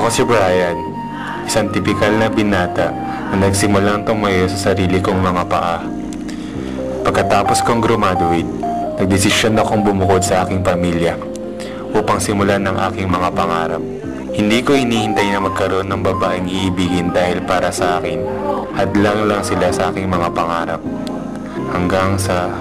Ako si Brian, isang tipikal na binata na nagsimulang tumayo sa sarili kong mga paa. Pagkatapos kong graduate, nagdesisyon akong bumukod sa aking pamilya upang simulan ang aking mga pangarap. Hindi ko hinihintay na magkaroon ng babaeng iibigin dahil para sa akin, hadlang lang sila sa aking mga pangarap. Hanggang sa...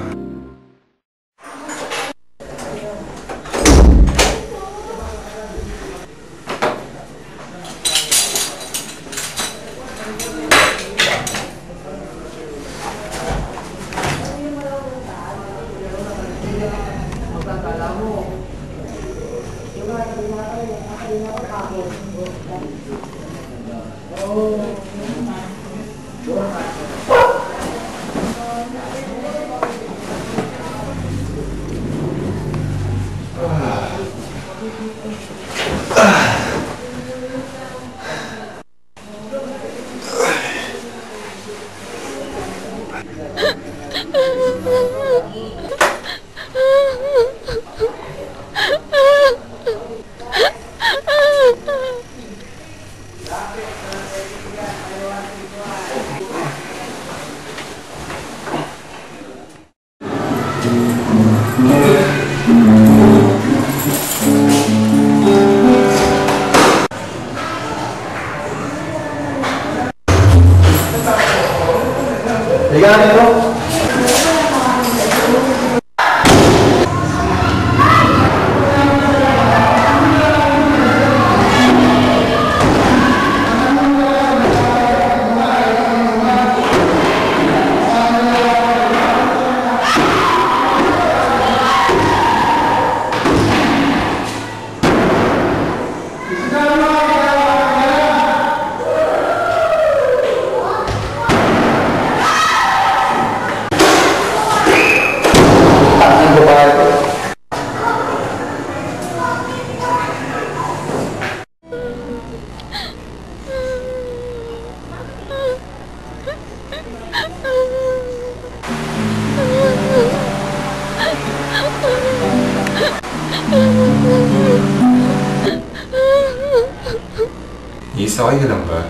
Is, okay ka lang ba?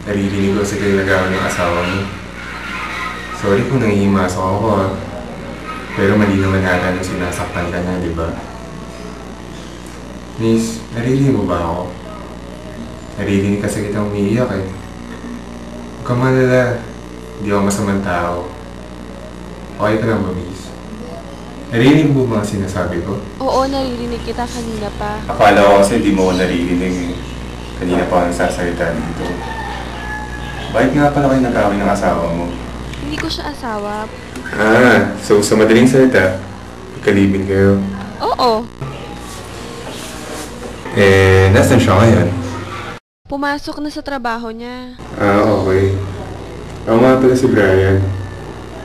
Naririnig ko sa ginagawa ng asawa mo. Sorry kung nangihimasok ako pero mali naman nata nung sinasaktan ka na, di ba? Miss, naririnig mo ba ako? Naririnig kasi kitang umiiyak eh. Huwag kang malala. Hindi ako masamang tao. Okay ka lang ba, Miss? Naririnig mo ba ang sinasabi ko? Oo, naririnig kita kanina pa. Akala ko kasi di mo ko naririnig eh. Kanina pa ako nagsasalita dito. Bakit nga pala kayo nag-away ng asawa mo? Hindi ko siya asawa. So sa madaling salita, magkalibin kayo. Oo. Nasaan siya ngayon? Pumasok na sa trabaho niya. Okay. Ako nga pala si Brian.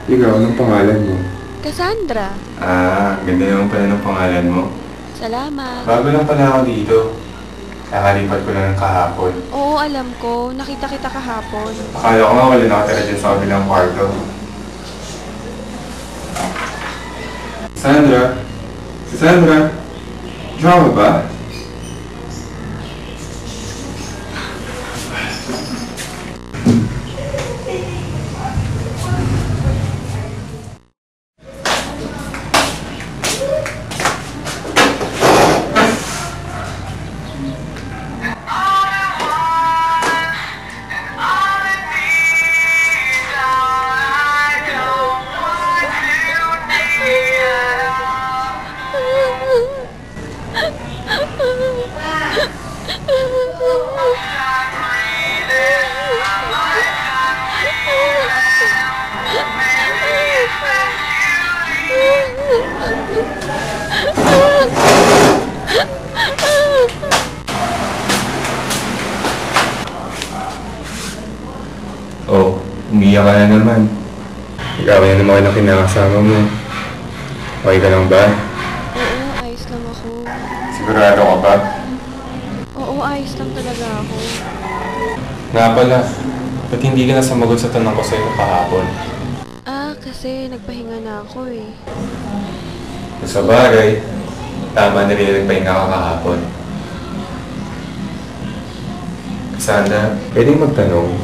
Ikaw, anong pangalan mo? Cassandra. Ganda naman pala ng pangalan mo. Salamat. Bago lang pala ako dito. Nakalipat ko lang ng kahapon. Oo, alam ko. Nakita kita kahapon. Akala ko nga wala nakatira dyan sa kabilang kwarto. Sandra? Si Sandra? Diyan ka ba? Oh, umiyak ka na naman. Ikaw na naman ang kinakasama mo. Okay ka lang ba? Oo, ayos lang ako. Sigurado ka ba? Oo, ayos lang talaga ako. Nga pala, ba't hindi ka na sumagot sa tanong ko sa'yo kahapon? Kasi nagpahinga na ako eh. Sa bagay, tama na rin nagpahinga ka kahapon. Sandra, pwedeng magtanong.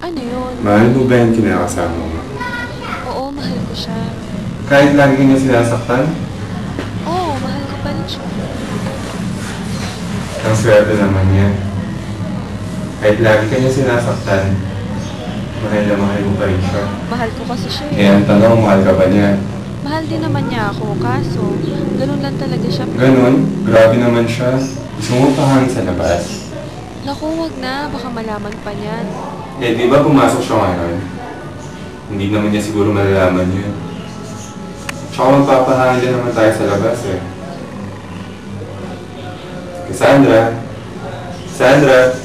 Ano yun? Mahal mo ba yung kinakasama mo? Oo, mahal ko siya. Kahit lagi ka niya sinasaktan? Oo, mahal ko pa rin siya. Ang swerte naman niya. Kahit lagi ka niya sinasaktan, mahal mo pa rin siya. Mahal ko kasi siya eh. Kaya ang tanong, mahal ka ba niya? Mahal din naman niya ako, kaso ganun lang talaga siya. Ganon, grabe naman siya. Gusto mo pa sa labas? Naku, wag na. Baka malaman pa niyan. Eh, di ba pumasok siya ngayon? Hindi naman niya siguro malalaman yun. Tsaka magpapahangin din naman tayo sa labas eh. Cassandra? Cassandra?